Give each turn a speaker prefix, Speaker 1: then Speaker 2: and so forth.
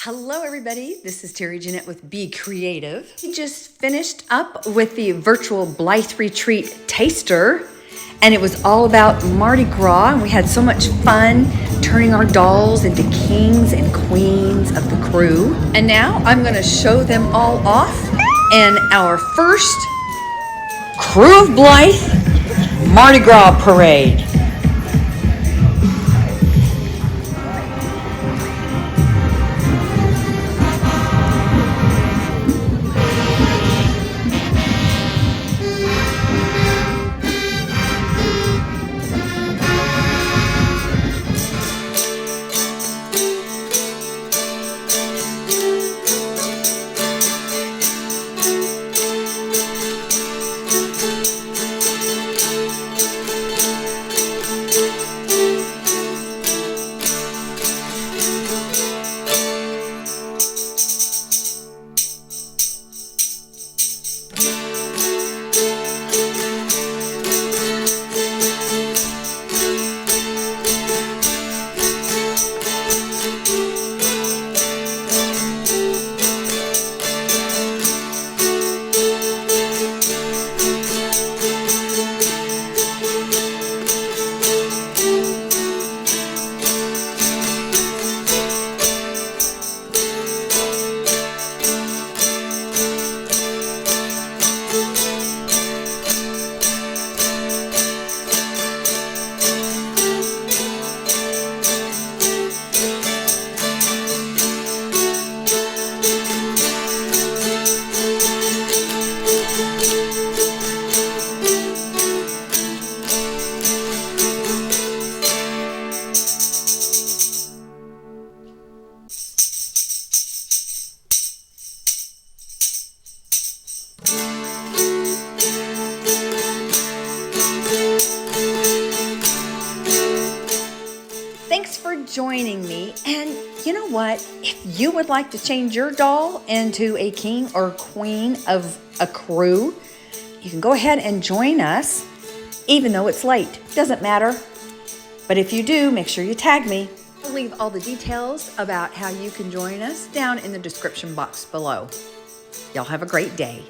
Speaker 1: Hello everybody, this is Terry Jeanette with Be Creative. We just finished up with the virtual Blythe Retreat Taster, and it was all about Mardi Gras, and we had so much fun turning our dolls into kings and queens of the crew. And now I'm gonna show them all off in our first Crew of Blythe Mardi Gras Parade. Thanks for joining me, and you know what? If you would like to change your doll into a king or queen of a crew, you can go ahead and join us, even though it's late. Doesn't matter. But if you do, make sure you tag me. I'll leave all the details about how you can join us down in the description box below. Y'all have a great day.